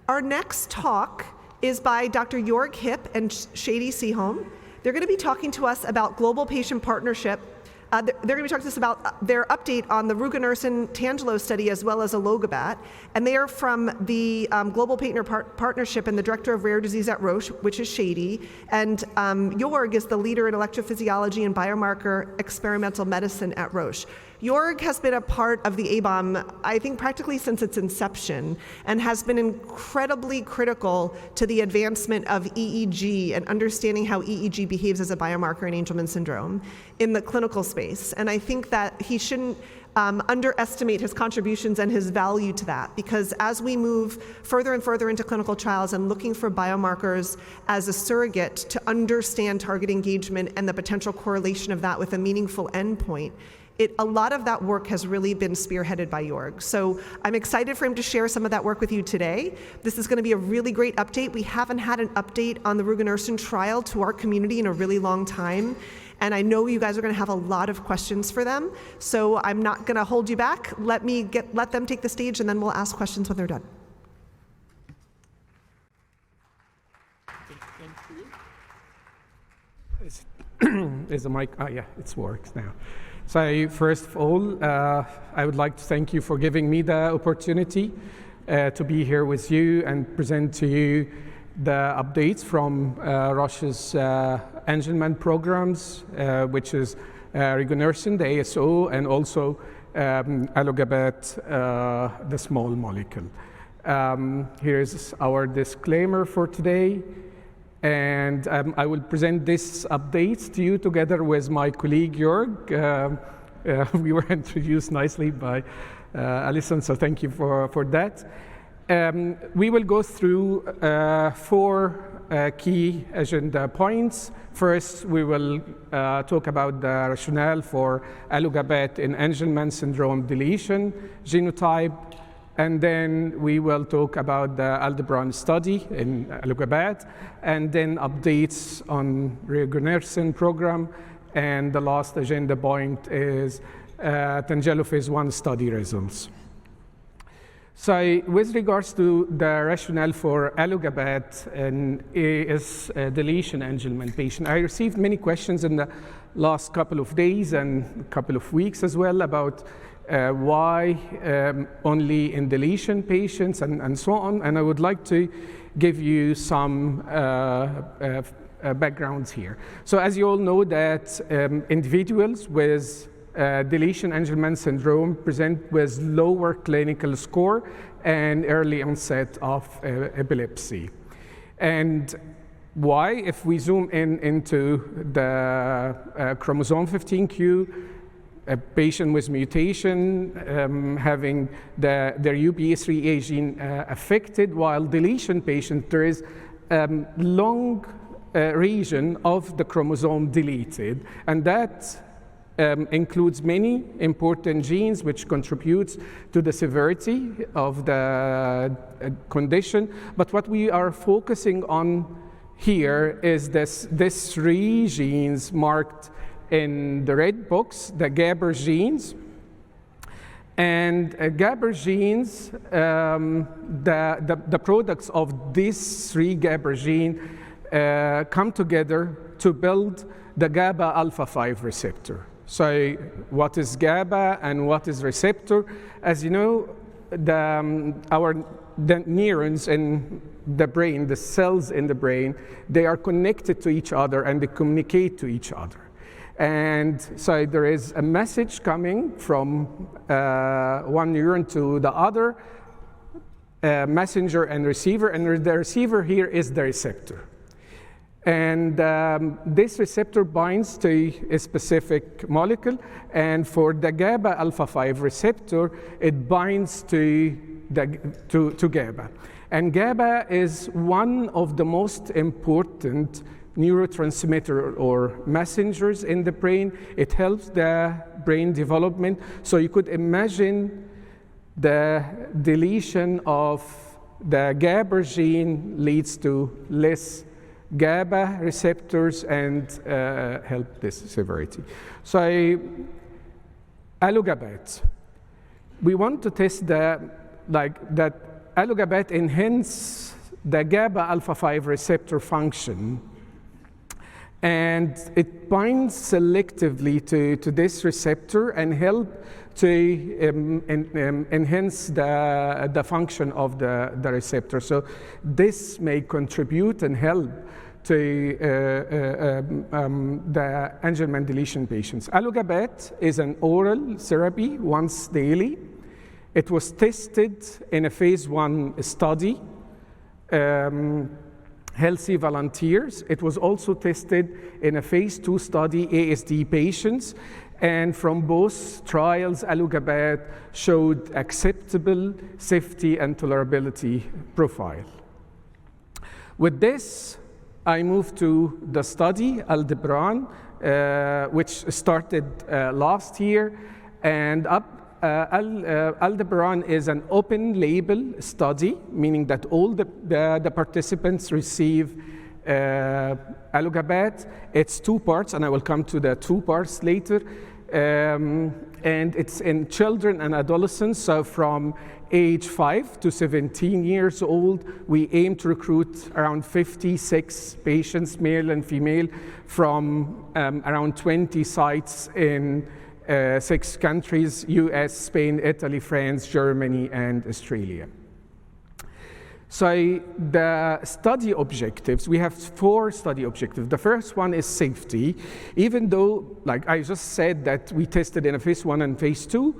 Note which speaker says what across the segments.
Speaker 1: Our next talk is by Dr. Joerg Hipp and Shady Sedhom. They're going to be talking to us about global patient partnership. They're going to be talking to us about their update on the Rugonersen Tangelo study as well as Alogabat. And they are from the Global Patient Partnership and the Director of Rare Disease at Roche, which is Shady. And Joerg is the leader in electrophysiology and biomarker experimental medicine at Roche. Joerg has been a part of the ABOM, I think, practically since its inception, and has been incredibly critical to the advancement of EEG and understanding how EEG behaves as a biomarker in Angelman syndrome in the clinical space. And I think that he shouldn't underestimate his contributions and his value to that, because as we move further and further into clinical trials and looking for biomarkers as a surrogate to understand target engagement and the potential correlation of that with a meaningful endpoint, a lot of that work has really been spearheaded by Joerg. So I'm excited for him to share some of that work with you today. This is going to be a really great update. We haven't had an update on the Rugonersen trial to our community in a really long time. And I know you guys are going to have a lot of questions for them. So I'm not going to hold you back. Let them take the stage, and then we'll ask questions when they're done.
Speaker 2: Is the mic? Oh, yeah, it works now. So first of all, I would like to thank you for giving me the opportunity to be here with you and present to you the updates from Roche's Angelman programs, which is Rugonersen, the ASO, and also Alogabat, the small molecule. Here's our disclaimer for today. And I will present this update to you together with my colleague Joerg. We were introduced nicely by Alison, so thank you for that. We will go through 4 key agenda points. First, we will talk about the rationale for Alogabat in Angelman syndrome deletion genotype. And then we will talk about the Alderbaran study in Alogabat, and then updates on Rugonersen program. And the last agenda point is Tangelo phase 1 study results. So with regards to the rationale for Alogabat and AS deletion Angelman patient, I received many questions in the last couple of days and couple of weeks as well about why only in deletion patients and so on. And I would like to give you some backgrounds here. So as you all know that individuals with deletion Angelman syndrome present with lower clinical score and early onset of epilepsy. And why? If we zoom into the chromosome 15q, a patient with mutation having their UBE3A gene affected, while deletion patient, there is long region of the chromosome deleted, and that includes many important genes which contributes to the severity of the condition. But what we are focusing on here is this 3 genes marked in the red box, the GABR genes. And GABR genes, the products of these 3 GABR genes come together to build the GABA alpha 5 receptor. So what is GABA and what is receptor? As you know, the neurons in the brain, the cells in the brain, they are connected to each other and they communicate to each other. And so there is a message coming from one neuron to the other, messenger and receiver, and the receiver here is the receptor. And this receptor binds to a specific molecule, and for the GABA alpha 5 receptor, it binds to GABA. And GABA is one of the most important neurotransmitter or messengers in the brain. It helps the brain development. So you could imagine the deletion of the GABA gene leads to less GABA receptors and help this severity. So Alogabat, we want to test that Alogabat enhances the GABA alpha 5 receptor function, and it binds selectively to this receptor and help to enhance the function of the receptor. So this may contribute and help to the Angelman deletion patients. Alogabat is an oral therapy once daily. It was tested in a phase 1 study, healthy volunteers. It was also tested in a phase 2 study, ASD patients. And from both trials, Alogabat showed acceptable safety and tolerability profile. With this, I move to the study, Alderbaran, which started last year. And Alderbaran is an open label study, meaning that all the participants receive Alogabat. It's 2 parts, and I will come to the 2 parts later. And it's in children and adolescents, so from age 5 to 17 years old. We aim to recruit around 56 patients, male and female, from around 20 sites in 6 countries: US, Spain, Italy, France, Germany, and Australia. So the study objectives, we have 4 study objectives. The first one is safety. Even though, like I just said, that we tested in a phase 1 and phase 2,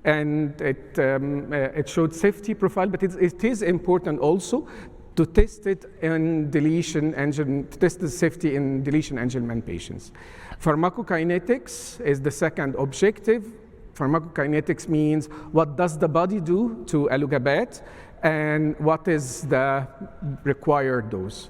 Speaker 2: and it showed safety profile, but it is important also to test it in deletion Angelman, to test the safety in deletion Angelman patients. Pharmacokinetics is the second objective. Pharmacokinetics means what does the body do to Alogabat, and what is the required dose.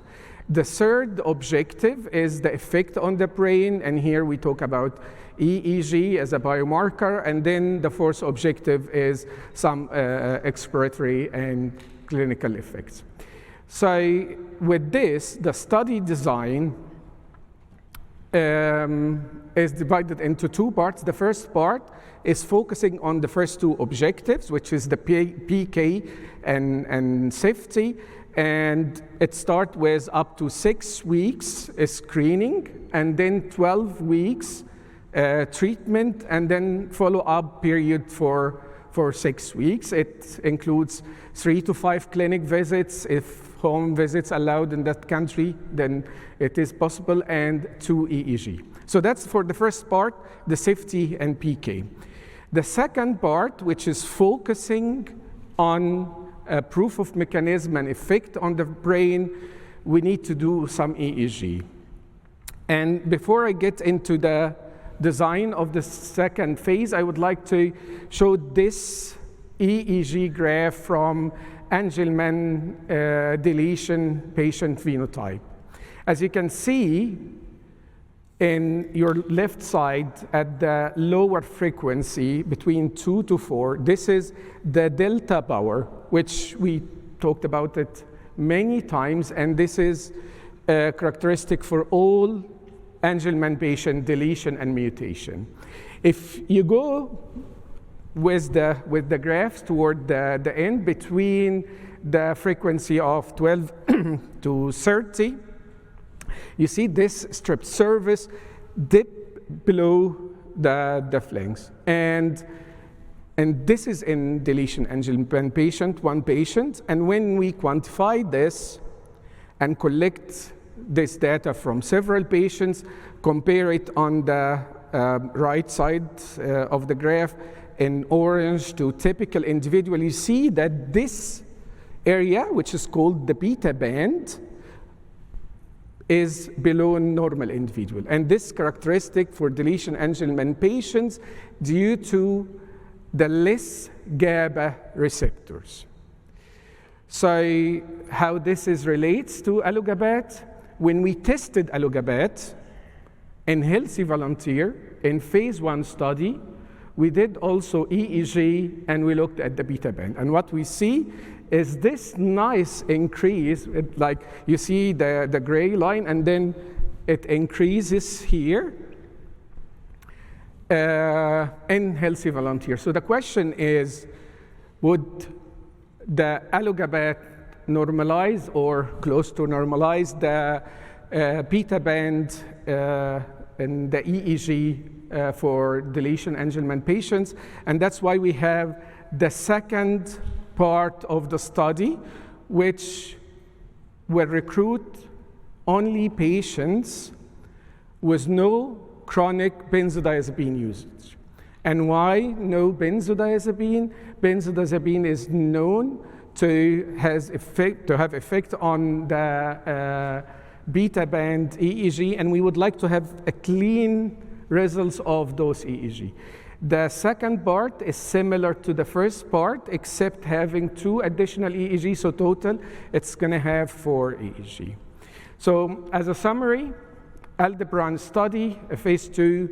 Speaker 2: The third objective is the effect on the brain, and here we talk about EEG as a biomarker, and then the fourth objective is some exploratory and clinical effects. So with this, the study design is divided into 2 parts. The first part is focusing on the first 2 objectives, which is the PK and safety. And it starts with up to 6 weeks screening, and then 12 weeks treatment, and then follow-up period for 6 weeks. It includes 3 to 5 clinic visits. If home visits allowed in that country, then it is possible, and 2 EEG. So that's for the first part, the safety and PK. The second part, which is focusing on proof of mechanism and effect on the brain, we need to do some EEG. And before I get into the design of the second phase, I would like to show this EEG graph from Angelman deletion patient phenotype. As you can see, in your left side at the lower frequency between 2 to 4, this is the delta power, which we talked about it many times, and this is characteristic for all Angelman patient deletion and mutation. If you go with the graphs toward the end, between the frequency of 12 to 30, you see this strip surface dip below the flanks. And this is in deletion Angelman patient, 1 patient. And when we quantify this and collect this data from several patients, compare it on the right side of the graph in orange to typical individual, you see that this area, which is called the beta band, is below normal individual. And this characteristic for deletion Angelman patients due to the less GABA receptors. So how this relates to Alogabat, when we tested Alogabat in healthy volunteer in phase 1 study, we did also EEG, and we looked at the beta band. And what we see is this nice increase, like you see the gray line, and then it increases here in healthy volunteers. So the question is, would the Alogabat normalize or close to normalize the beta band in the EEG for deletion Angelman patients. And that's why we have the second part of the study, which will recruit only patients with no chronic benzodiazepine usage. And why no benzodiazepine? Benzodiazepine is known to have effect on the beta band EEG, and we would like to have a clean results of those EEG. The second part is similar to the first part, except having 2 additional EEG, so total it's going to have 4 EEG. So as a summary, Alderbaran study, a phase 2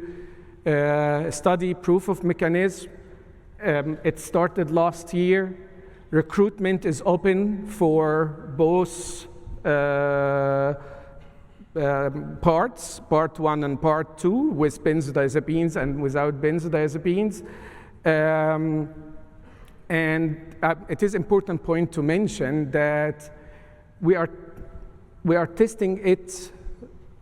Speaker 2: study, proof of mechanism. It started last year. Recruitment is open for both parts, part 1 and part 2, with benzodiazepines and without benzodiazepines. And it is important point to mention that we are testing it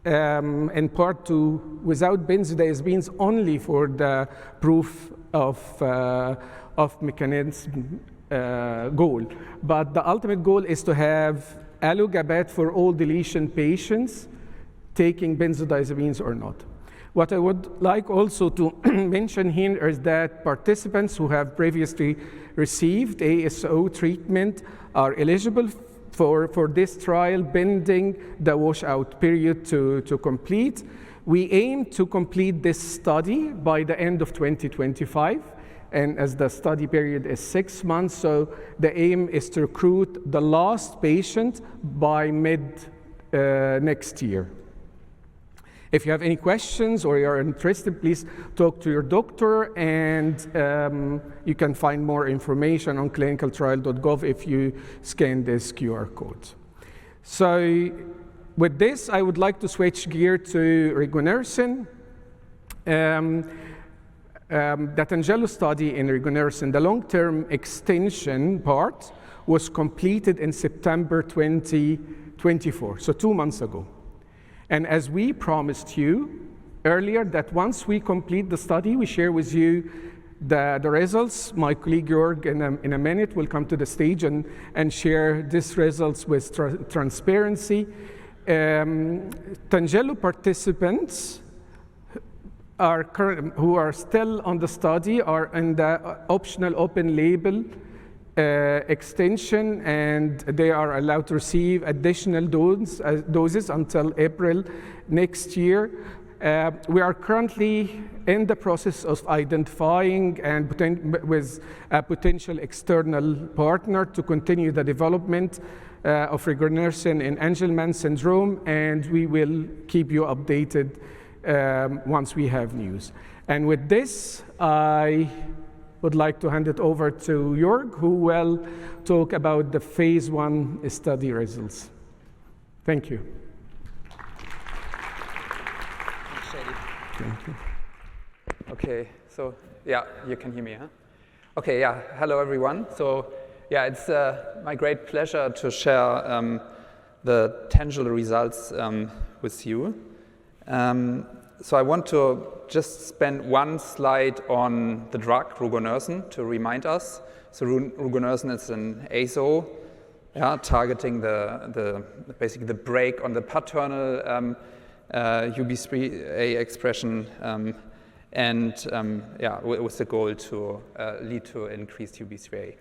Speaker 2: in part 2 without benzodiazepines only for the proof of mechanism goal. But the ultimate goal is to have Alogabat for all deletion patients taking benzodiazepines or not. What I would like also to mention here is that participants who have previously received ASO treatment are eligible for this trial pending the washout period to complete. We aim to complete this study by the end of 2025, and as the study period is 6 months, so the aim is to recruit the last patient by mid next year. If you have any questions or you are interested, please talk to your doctor, and you can find more information on clinicaltrial.gov if you scan this QR code. So with this, I would like to switch gear to Rugonersen. The Tangelo study in Rugonersen, the long-term extension part, was completed in September 2024, so 2 months ago. And as we promised you earlier, that once we complete the study, we share with you the results. My colleague Joerg in a minute will come to the stage and share these results with transparency. Tangelo participants who are still on the study are in the optional open label extension, and they are allowed to receive additional doses until April next year. We are currently in the process of identifying and with a potential external partner to continue the development of Rugonersen in Angelman syndrome, and we will keep you updated once we have news. And with this, I would like to hand it over to Joerg, who will talk about the phase 1 study results. Thank you.
Speaker 3: Thanks, Shady.
Speaker 2: Thank you.
Speaker 3: Okay, so yeah, you can hear me, huh? Okay, yeah, hello everyone. So yeah, it's my great pleasure to share the Tangelo results with you. So I want to just spend one slide on the drug Rugonersen to remind us. So Rugonersen is an ASO, targeting basically the brake on the paternal UB3A expression, with the goal to lead to increased UB3A.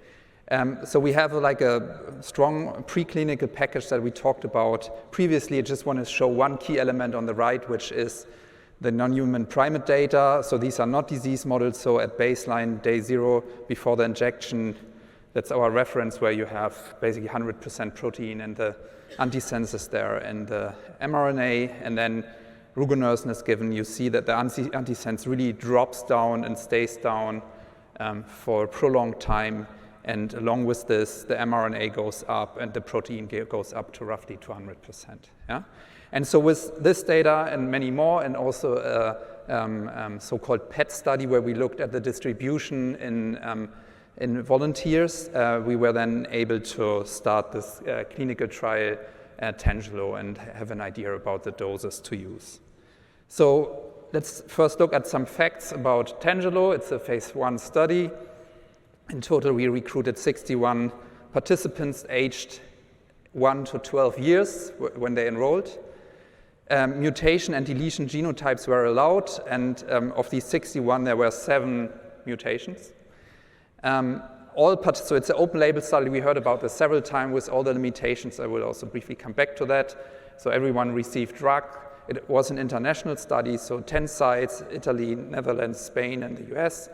Speaker 3: So we have like a strong preclinical package that we talked about previously. I just want to show one key element on the right, which is the non-human primate data. So these are not disease models. So at baseline, day 0, before the injection, that's our reference where you have basically 100% protein and the antisense there and the mRNA. And then Rugonersen is given. You see that the antisense really drops down and stays down for a prolonged time. And along with this, the mRNA goes up and the protein goes up to roughly 200%. Yeah? And so with this data and many more, and also a so-called PET study where we looked at the distribution in in volunteers, we were then able to start this clinical trial at Tangelo and have an idea about the doses to use. So let's first look at some facts about Tangelo. It's a phase 1 study. In total, we recruited 61 participants aged 1 to 12 years when they enrolled. Mutation and deletion genotypes were allowed, and of these 61, there were 7 mutations. So it's an open label study. We heard about this several times with all the limitations. I will also briefly come back to that. So everyone received drug. It was an international study, so 10 sites, Italy, Netherlands, Spain, and the US.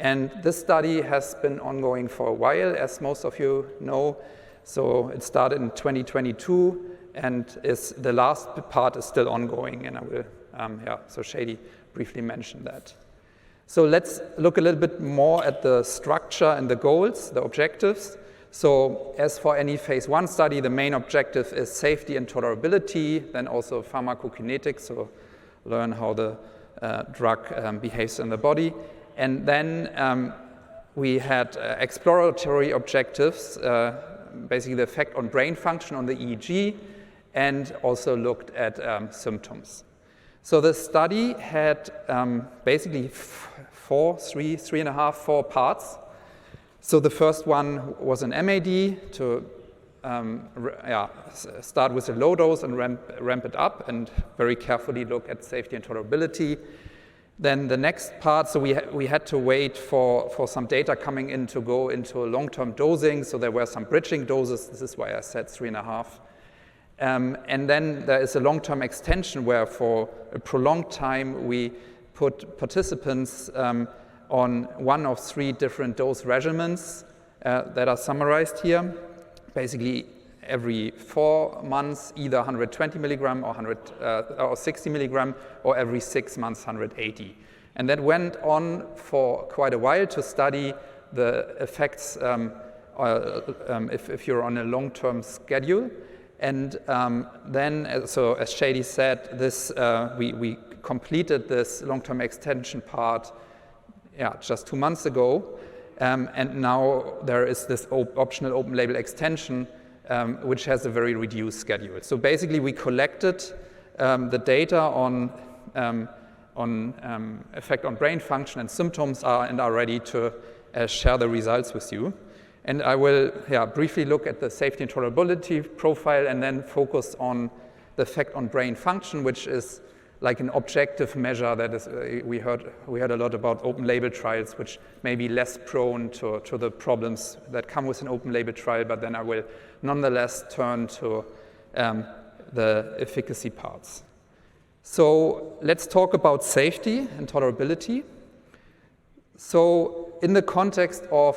Speaker 3: And this study has been ongoing for a while, as most of you know. So it started in 2022, and the last part is still ongoing, and I will, so Shady briefly mentioned that. So let's look a little bit more at the structure and the goals, the objectives. So as for any phase 1 study, the main objective is safety and tolerability, then also pharmacokinetics, so learn how the drug behaves in the body. And then we had exploratory objectives, basically the effect on brain function on the EEG, and also looked at symptoms. So the study had basically 4 parts. So the first one was an MAD to start with a low dose and ramp it up and very carefully look at safety and tolerability. Then the next part, so we had to wait for some data coming in to go into long-term dosing. So there were some bridging doses. This is why I said 3.5. And then there is a long-term extension where for a prolonged time we put participants on one of 3 different dose regimens that are summarized here. Basically, every 4 months, either 120 milligram or 60 milligram, or every 6 months, 180. And that went on for quite a while to study the effects if you're on a long-term schedule. And then, so as Shady said, this we completed this long-term extension part just 2 months ago. And now there is this optional open-label extension, which has a very reduced schedule. So basically, we collected the data on effect on brain function and symptoms and are ready to share the results with you. And I will briefly look at the safety and tolerability profile and then focus on the effect on brain function, which is like an objective measure that is, we heard a lot about open label trials, which may be less prone to the problems that come with an open label trial, but then I will nonetheless turn to the efficacy parts. So let's talk about safety and tolerability. So in the context of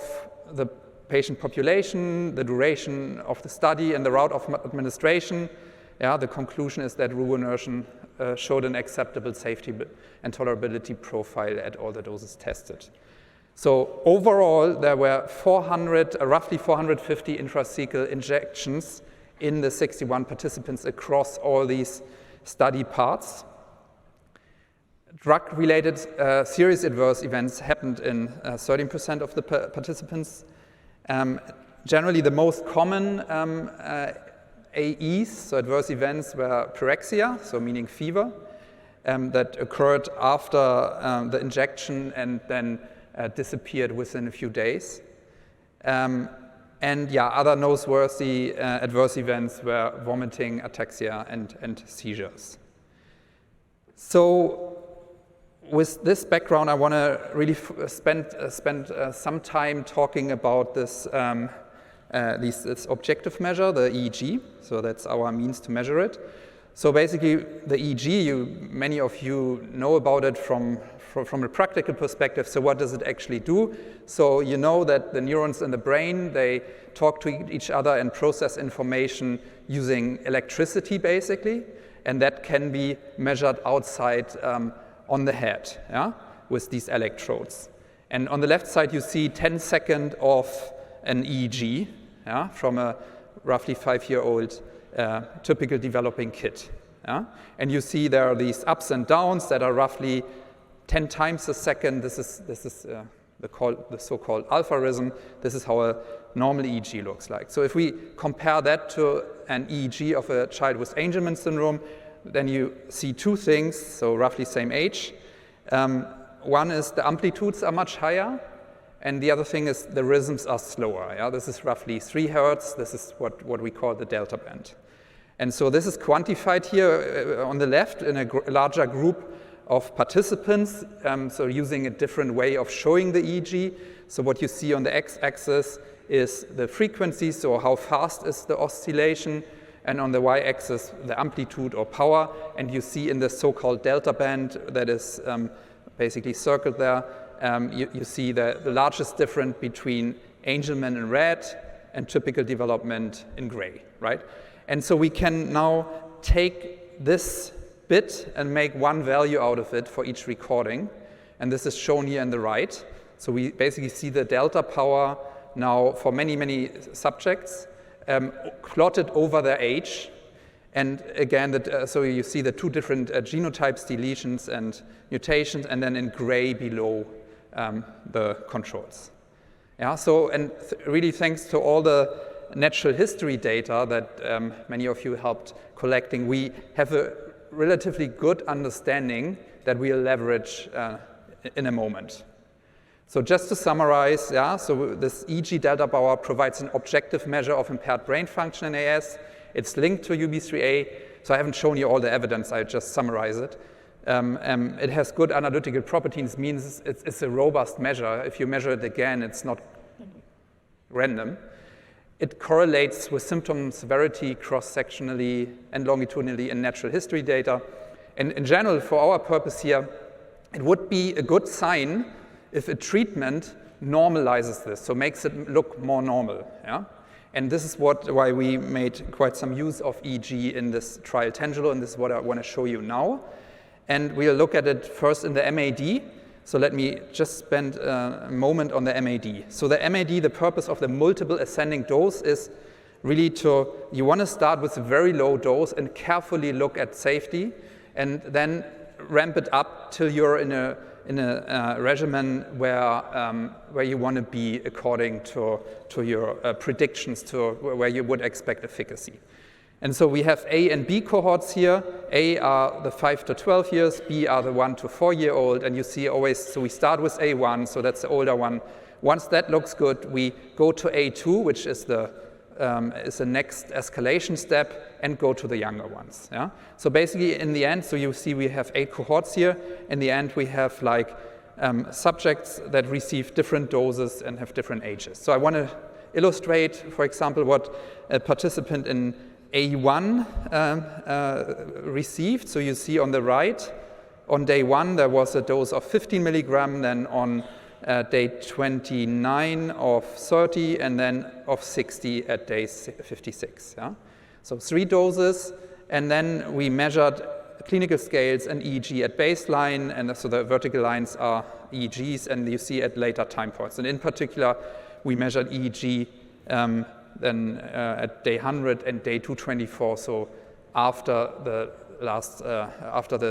Speaker 3: the patient population, the duration of the study, and the route of administration, the conclusion is that Rugonersen showed an acceptable safety and tolerability profile at all the doses tested. So overall, there were roughly 450 intrathecal injections in the 61 participants across all these study parts. Drug-related serious adverse events happened in 13% of the participants. Generally, the most common AEs, so adverse events, were pyrexia, so meaning fever, that occurred after the injection and then disappeared within a few days. And other noteworthy adverse events were vomiting, ataxia, and seizures. So with this background, I want to really spend some time talking about this objective measure, the EEG. So that's our means to measure it. So basically, the EEG, many of you know about it from a practical perspective. So what does it actually do? So you know that the neurons in the brain, they talk to each other and process information using electricity, basically. And that can be measured outside on the head, with these electrodes. And on the left side, you see 10 seconds of an EEG from a roughly 5-year-old typical developing kid. And you see there are these ups and downs that are roughly 10 times a second. This is the so-called alpharism. This is how a normal EEG looks like. So if we compare that to an EEG of a child with Angelman syndrome, then you see two things, so roughly same age. One is the amplitudes are much higher, and the other thing is the rhythms are slower. Yeah? This is roughly 3 hertz. This is what we call the delta band. And so this is quantified here on the left in a larger group of participants, so using a different way of showing the EEG. So what you see on the x-axis is the frequency, so how fast is the oscillation, and on the y-axis, the amplitude or power. And you see in the so-called delta band that is basically circled there, you see the largest difference between Angelman in red and typical development in gray, right? And so we can now take this bit and make one value out of it for each recording. And this is shown here on the right. So we basically see the delta power now for many, many subjects plotted over their age. And again, so you see the 2 different genotypes, deletions and mutations, and then in gray below the controls. Yeah, so and really thanks to all the natural history data that many of you helped collecting, we have a relatively good understanding that we'll leverage in a moment. So just to summarize, yeah, so this EEG delta power provides an objective measure of impaired brain function in AS. It's linked to UBE3A, so I haven't shown you all the evidence, I just summarize it. It has good analytical properties, means it's a robust measure. If you measure it again, it's not random. It correlates with symptom severity cross-sectionally and longitudinally in natural history data. And in general, for our purpose here, it would be a good sign if a treatment normalizes this, so makes it look more normal. Yeah? And this is why we made quite some use of EEG in this trial Tangelo, and this is what I want to show you now. And we'll look at it first in the MAD. So let me just spend a moment on the MAD. So the MAD, the purpose of the multiple ascending dose is really you want to start with a very low dose and carefully look at safety, and then ramp it up till you're in a regimen where you want to be according to your predictions, to where you would expect efficacy. And so we have A and B cohorts here. A are the 5 to 12 years, B are the 1 to 4-year-old, and you see always, so we start with A1, so that's the older one. Once that looks good, we go to A2, which is the next escalation step, and go to the younger ones. Yeah? So basically, in the end, so you see we have 8 cohorts here. In the end, we have like subjects that receive different doses and have different ages. So I want to illustrate, for example, what a participant in A1 received. So you see on the right, on day 1, there was a dose of 15 milligram, then on day 29 of 30, and then of 60 at day 56. Yeah? So 3 doses, and then we measured clinical scales and EEG at baseline, and so the vertical lines are EEGs, and you see at later time points. And in particular, we measured EEG then at day 100 and day 224, so after the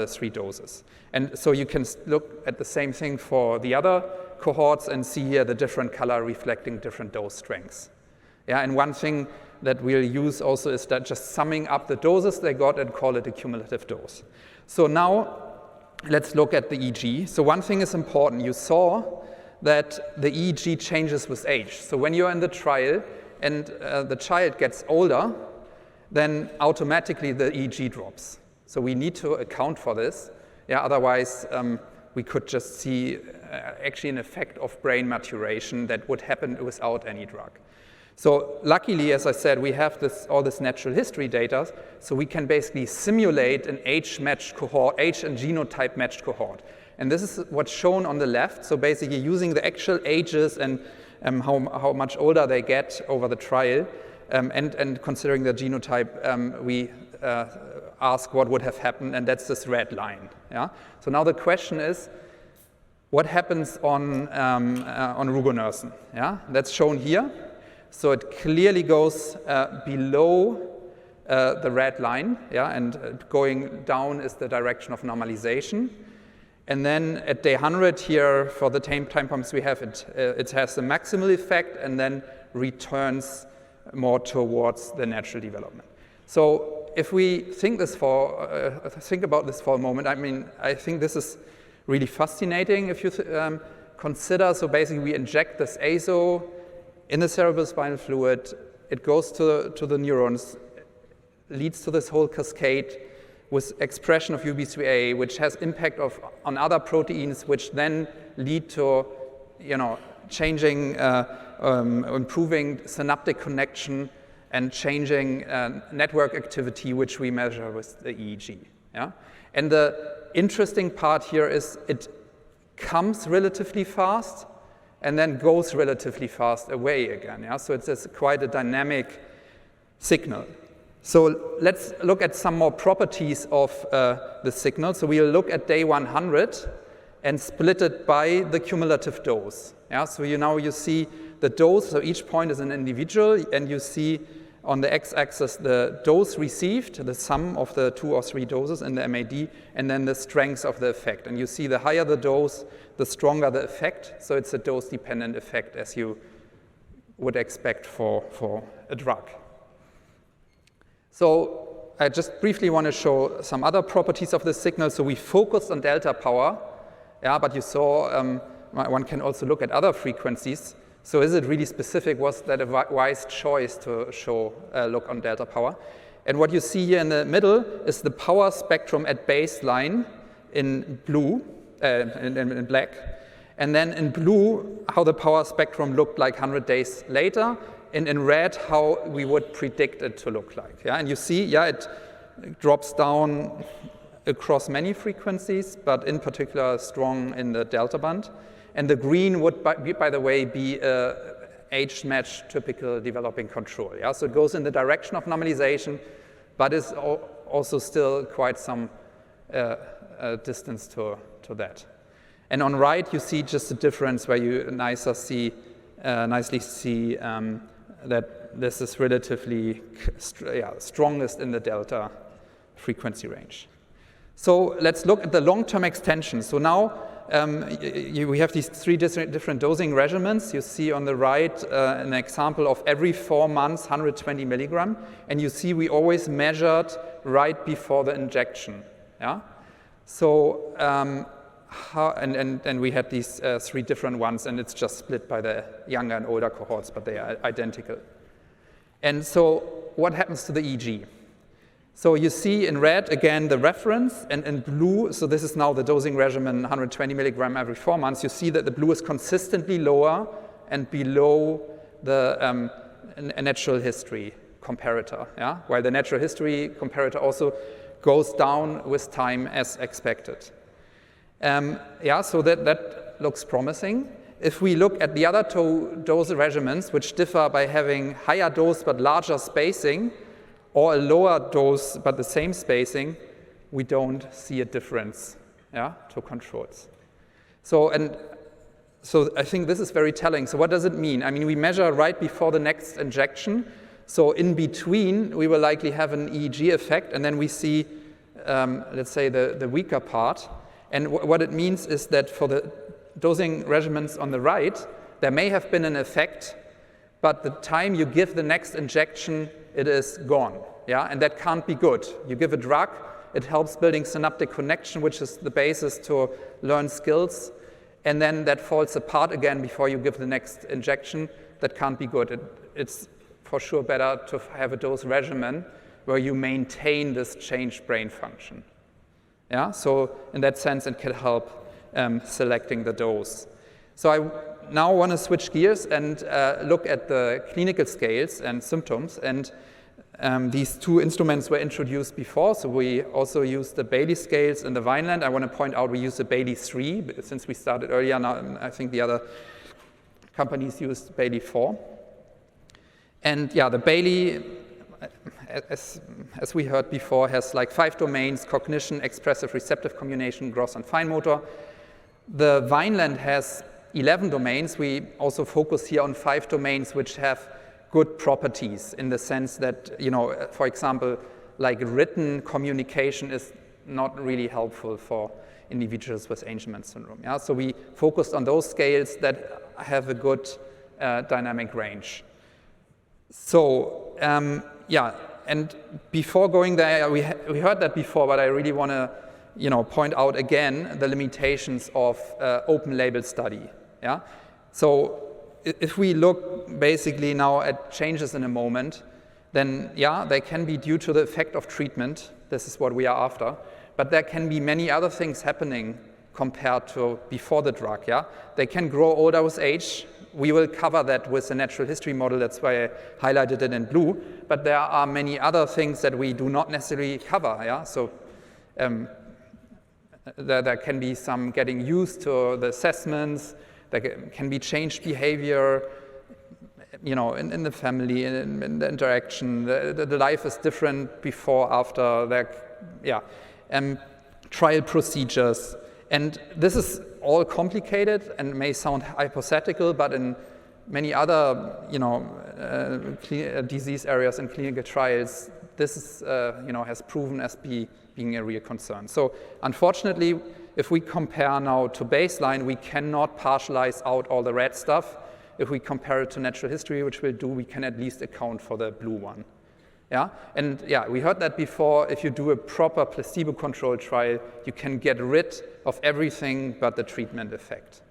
Speaker 3: 3 doses. And so you can look at the same thing for the other cohorts and see here the different color reflecting different dose strengths. Yeah, and one thing that we'll use also is that just summing up the doses they got and call it a cumulative dose. So now let's look at the EEG. So one thing is important. You saw that the EEG changes with age. So when you're in the trial and the child gets older, then automatically the EEG drops. So we need to account for this. Yeah, otherwise, we could just see actually an effect of brain maturation that would happen without any drug. So luckily, as I said, we have all this natural history data, so we can basically simulate an age-matched cohort, age and genotype-matched cohort. And this is what's shown on the left. So basically using the actual ages and how much older they get over the trial, and considering the genotype, we ask what would have happened, and that's this red line. Yeah? So now the question is, what happens on Rugonersen? Yeah? That's shown here. So it clearly goes below the red line, yeah? And going down is the direction of normalization. And then at day 100 here, for the time points we have, it has the maximal effect and then returns more towards the natural development. So if we think about this for a moment, I mean, I think this is really fascinating if you consider. So basically, we inject this azo in the cerebrospinal fluid. It goes to the neurons, leads to this whole cascade with expression of UBE3A, which has impact on other proteins, which then lead to, changing, improving synaptic connection and changing network activity, which we measure with the EEG. Yeah? And the interesting part here is it comes relatively fast and then goes relatively fast away again. Yeah? So it's quite a dynamic signal. So let's look at some more properties of the signal. So we'll look at day 100 and split it by the cumulative dose. Yeah? So now you see the dose, so each point is an individual, and you see on the x-axis the dose received, the sum of the 2 or 3 doses in the MAD, and then the strength of the effect. And you see the higher the dose, the stronger the effect. So it's a dose-dependent effect, as you would expect for a drug. So I just briefly want to show some other properties of this signal. So we focused on delta power, yeah, but you saw one can also look at other frequencies. So is it really specific? Was that a wise choice to look on delta power? And what you see here in the middle is the power spectrum at baseline in blue, in black. And then in blue, how the power spectrum looked like 100 days later. And in red, how we would predict it to look like. Yeah? And you see, yeah, it drops down across many frequencies, but in particular strong in the delta band. And the green would, by the way, be age-matched typical developing control. Yeah? So it goes in the direction of normalization, but is also still quite some distance to that. And on right, you see just the difference where you nicely see that this is relatively strongest in the delta frequency range. So let's look at the long-term extension. So now we have these 3 different dosing regimens. You see on the right an example of every 4 months, 120 milligram. And you see we always measured right before the injection. Yeah? So, and we had these 3 different ones, and it's just split by the younger and older cohorts, but they are identical. And so what happens to the EEG? So you see in red, again, the reference, and in blue, so this is now the dosing regimen, 120 milligram every 4 months. You see that the blue is consistently lower and below the natural history comparator, yeah? While the natural history comparator also goes down with time as expected. So that looks promising. If we look at the other 2 dose regimens, which differ by having higher dose but larger spacing, or a lower dose but the same spacing, we don't see a difference, yeah, to controls. So I think this is very telling. So what does it mean? I mean, we measure right before the next injection. So in between, we will likely have an EEG effect, and then we see, let's say, the weaker part. And what it means is that for the dosing regimens on the right, there may have been an effect, but the time you give the next injection, it is gone. Yeah? And that can't be good. You give a drug, it helps building synaptic connection, which is the basis to learn skills, and then that falls apart again before you give the next injection. That can't be good. It's for sure better to have a dose regimen where you maintain this changed brain function. Yeah? So in that sense, it can help selecting the dose. So I now want to switch gears and look at the clinical scales and symptoms. And these 2 instruments were introduced before. So we also used the Bailey scales in the Vineland. I want to point out we used the Bailey 3 since we started earlier. Now I think the other companies used Bailey 4. And yeah, the Bailey, as we heard before, has like 5 domains: cognition, expressive, receptive communication, gross and fine motor. The Vineland has 11 domains. We also focus here on 5 domains which have good properties in the sense that, for example, like written communication is not really helpful for individuals with Angelman syndrome. Yeah? So we focused on those scales that have a good dynamic range. So yeah, and before going there, we heard that before, but I really want to point out again the limitations of open label study. Yeah? So if we look basically now at changes in a moment, then yeah, they can be due to the effect of treatment. This is what we are after. But there can be many other things happening compared to before the drug. Yeah? They can grow older with age. We will cover that with the natural history model. That's why I highlighted it in blue. But there are many other things that we do not necessarily cover. Yeah? So there can be some getting used to the assessments. There can be changed behavior, in the family, in the interaction. The life is different before, after. Trial procedures. And this is all complicated and may sound hypothetical, but in many other, disease areas and clinical trials, this is, has proven as being a real concern. So unfortunately, if we compare now to baseline, we cannot partialize out all the red stuff. If we compare it to natural history, which we'll do, we can at least account for the blue one. Yeah, and yeah, we heard that before. If you do a proper placebo-controlled trial, you can get rid of everything but the treatment effect.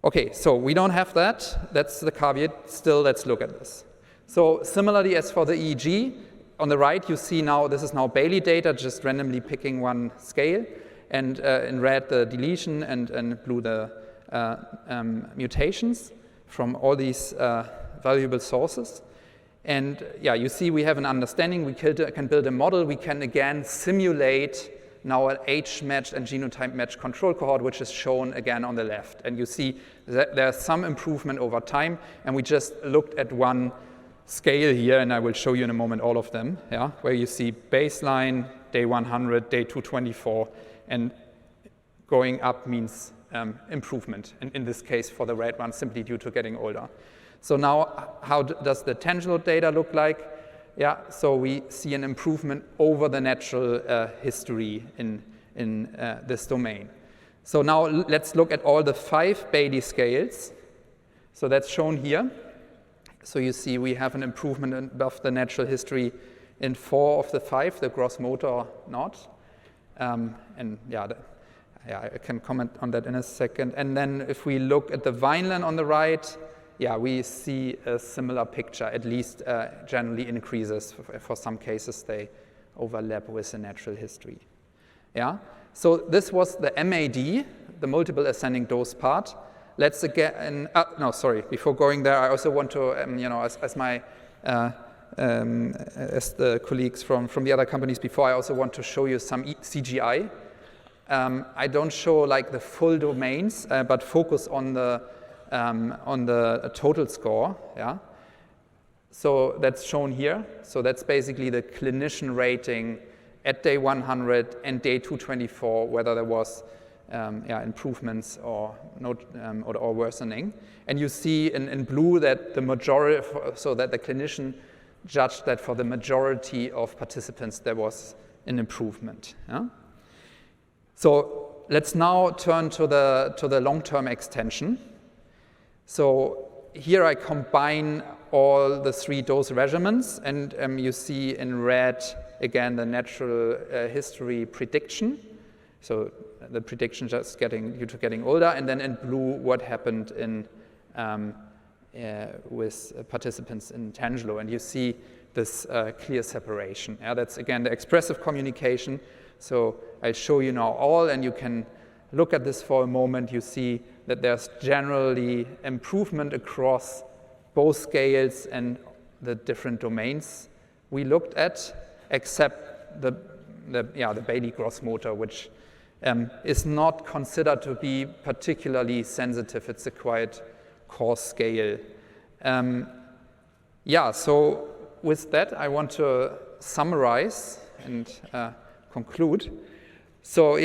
Speaker 3: Okay, so we don't have that. That's the caveat. Still, let's look at this. So similarly as for the EEG, on the right you see now, this is now Bailey data, just randomly picking one scale, and in red the deletion and in blue the mutations from all these valuable sources. And yeah, you see we have an understanding, we can build a model, we can again simulate now an age-matched and genotype-matched control cohort, which is shown again on the left. And you see that there's some improvement over time, and we just looked at one scale here, and I will show you in a moment all of them, yeah, where you see baseline, day 100, day 224, and going up means improvement, and in this case for the red one, simply due to getting older. So now, how does the Tangelo data look like? Yeah, so we see an improvement over the natural history in this domain. So now let's look at all the 5 Bailey scales. So that's shown here. So you see we have an improvement above the natural history in 4 of the 5, the gross motor not. And yeah, I can comment on that in a second. And then if we look at the Vineland on the right, yeah, we see a similar picture, at least generally increases. For some cases, they overlap with the natural history. Yeah, so this was the MAD, the multiple ascending dose part. Let's again, before going there, I also want to, as the colleagues from the other companies before, I also want to show you some CGI. I don't show like the full domains, but focus on the total score, yeah. So that's shown here. So that's basically the clinician rating at day 100 and day 224, whether there was improvements or not, or worsening. And you see in blue that the majority, so that the clinician judged that for the majority of participants there was an improvement. Yeah? So let's now turn to the long-term extension. So here I combine all the 3 dose regimens, and you see in red again the natural history prediction. So the prediction just due to getting older, and then in blue what happened in with participants in Tangelo, and you see this clear separation. Yeah, that's again the expressive communication. So I'll show you now all, and you can look at this for a moment. You see that there's generally improvement across both scales and the different domains we looked at, except the Bailey gross motor, which is not considered to be particularly sensitive. It's a quite coarse scale. So with that, I want to summarize and conclude. So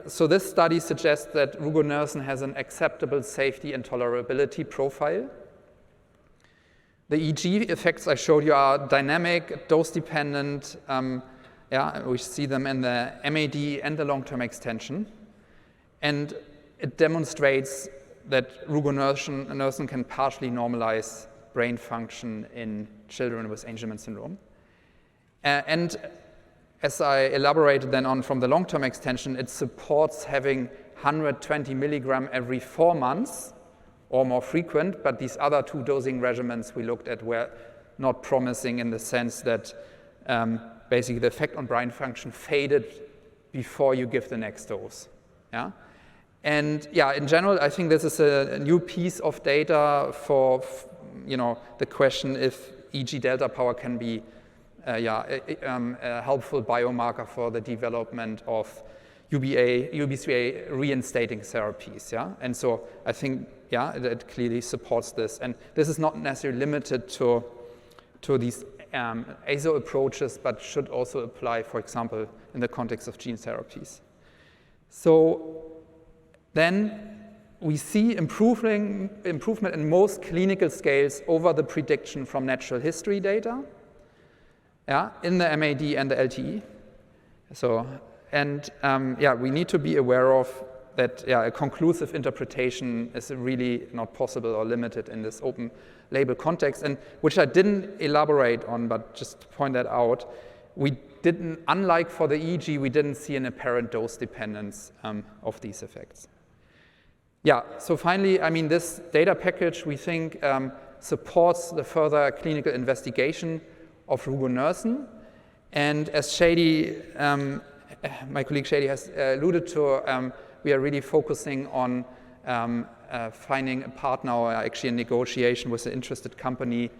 Speaker 3: so this study suggests that Rugonersen has an acceptable safety and tolerability profile. The EEG effects I showed you are dynamic, dose-dependent, Yeah, we see them in the MAD and the long-term extension. And it demonstrates that Rugonersen can partially normalize brain function in children with Angelman syndrome. And as I elaborated then on from the long-term extension, it supports having 120 milligram every 4 months or more frequent, but these other 2 dosing regimens we looked at were not promising in the sense that basically the effect on brain function faded before you give the next dose. Yeah? And yeah, in general, I think this is a new piece of data for the question if EG delta power can be a helpful biomarker for the development of UBE3A reinstating therapies. Yeah? And so I think it clearly supports this. And this is not necessarily limited to these ASO approaches, but should also apply, for example, in the context of gene therapies. So then we see improvement in most clinical scales over the prediction from natural history data in the MAD and the LTE. So, and we need to be aware of that a conclusive interpretation is really not possible or limited in this open label context, and which I didn't elaborate on, but just to point that out, unlike for the EEG, we didn't see an apparent dose dependence of these effects. Yeah, so finally, I mean, this data package we think supports the further clinical investigation of Rugonersen, and as Shady, my colleague Shady has alluded to, we are really focusing on finding a partner or actually a negotiation with an interested company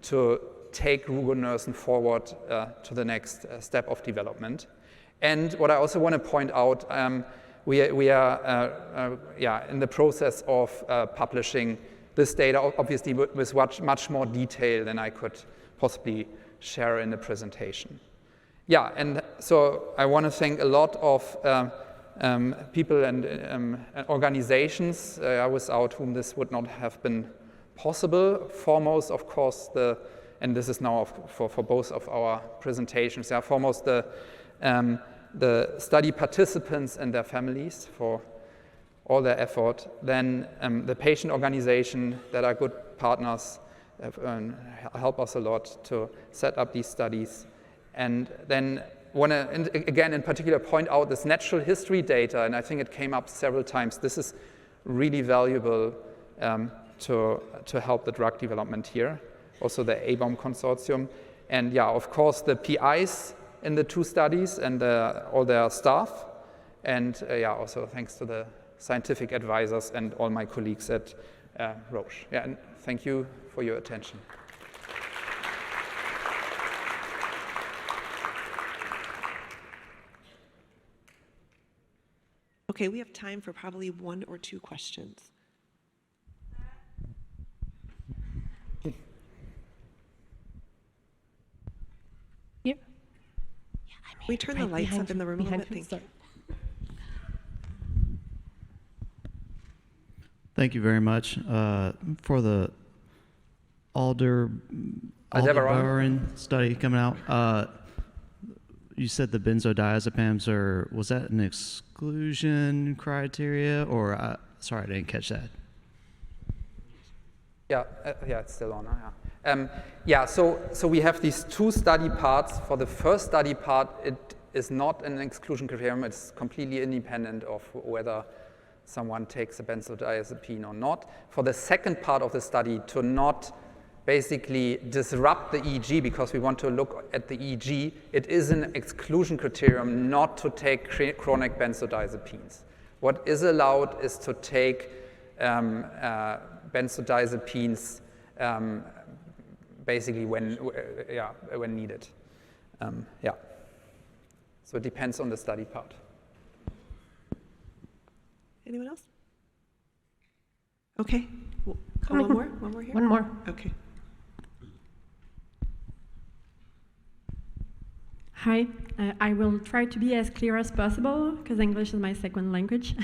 Speaker 3: to take Rugonersen forward to the next step of development. And what I also want to point out, we are in the process of publishing this data, obviously with much more detail than I could possibly share in the presentation. Yeah, and so I want to thank a lot of people and organizations without whom this would not have been possible. Foremost, of course, and this is now for both of our presentations, foremost the study participants and their families for all their effort. Then the patient organization that are good partners help us a lot to set up these studies. And then want to, again, in particular, point out this natural history data, and I think it came up several times. This is really valuable to help the drug development here, also the ABOM consortium. And of course, the PIs in the 2 studies and all their staff. And also thanks to the scientific advisors and all my colleagues at Roche. Yeah, and thank you for your attention.
Speaker 1: Okay, we have time for probably 1 or 2 questions.
Speaker 4: Yeah.
Speaker 1: We turn the lights up in the room a little bit. Thank you.
Speaker 5: Thank you very much for the Alderbaran study coming out. You said the benzodiazepams was that an exclusion criteria, or sorry, I didn't catch that.
Speaker 3: It's still on. So we have these 2 study parts. For the first study part, it is not an exclusion criterion. It's completely independent of whether someone takes a benzodiazepine or not. For the second part of the study, to not basically disrupt the EEG, because we want to look at the EEG, it is an exclusion criterion not to take chronic benzodiazepines. What is allowed is to take benzodiazepines basically when needed. So it depends on the study part.
Speaker 1: Anyone else? Okay. One more here?
Speaker 4: One more.
Speaker 1: Okay.
Speaker 6: Hi, I will try to be as clear as possible because English is my second language.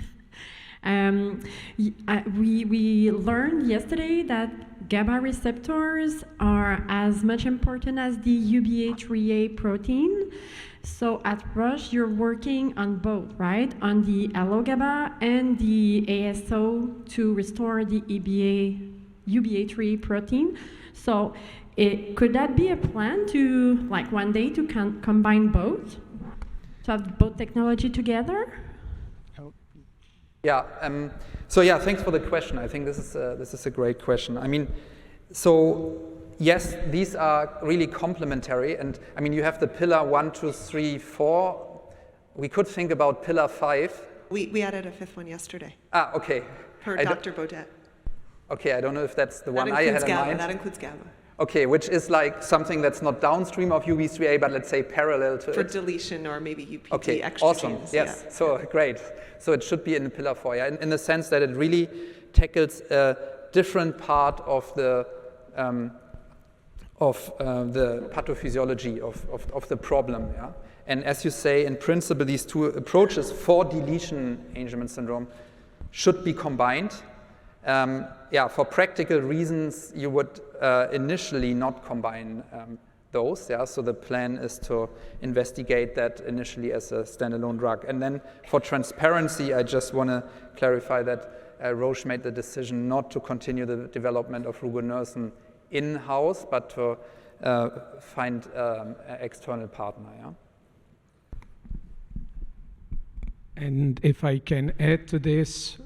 Speaker 6: We learned yesterday that GABA receptors are as much important as the UBA3A protein. So at Roche, you're working on both, right? On the Alogabat and the ASO to restore the UBA3 protein. So could that be a plan to, like one day, to combine both? To have both technology together?
Speaker 3: Yeah. So yeah, thanks for the question. I think this is a great question. I mean, so yes, these are really complementary, and I mean, you have the pillar 1, 2, 3, 4. We could think about pillar 5.
Speaker 1: We added a 5th one yesterday.
Speaker 3: Ah, okay.
Speaker 1: Per Dr. Baudet.
Speaker 3: Okay, I don't know if that's the one I had in mind.
Speaker 1: That includes GABA.
Speaker 3: Okay, which is like something that's not downstream of UB3A, but let's say parallel to
Speaker 1: For
Speaker 3: it.
Speaker 1: deletion or maybe UPT
Speaker 3: Okay,
Speaker 1: extra
Speaker 3: awesome.
Speaker 1: genes.
Speaker 3: Yes,
Speaker 1: Yeah.
Speaker 3: so great. So it should be in the pillar 4, yeah, in the sense that it really tackles a different part of the pathophysiology of the problem, yeah. And as you say, in principle, these two approaches for deletion Angelman syndrome should be combined. Yeah, for practical reasons, you would initially not combine those. Yeah, so the plan is to investigate that initially as a standalone drug. And then for transparency, I just want to clarify that Roche made the decision not to continue the development of Rugonersen in-house, but to find an external partner. Yeah.
Speaker 2: And if I can add to this,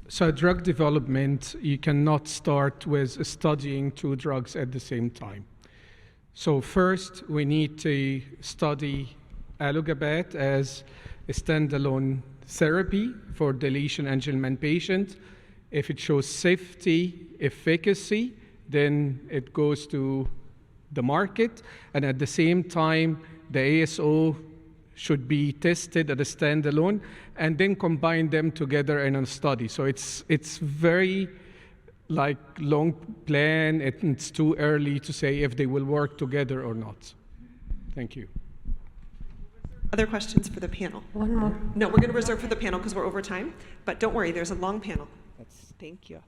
Speaker 2: so drug development, you cannot start with studying 2 drugs at the same time. So first, we need to study Alogabat as a standalone therapy for deletion Angelman patient. If it shows safety, efficacy, then it goes to the market. And at the same time, the ASO should be tested at a standalone and then combine them together in a study. So it's very like long plan. It's too early to say if they will work together or not. Thank you.
Speaker 1: Other questions for the panel?
Speaker 6: One more.
Speaker 1: No, we're going to reserve for the panel because we're over time. But don't worry, there's a long panel.
Speaker 7: Thank you.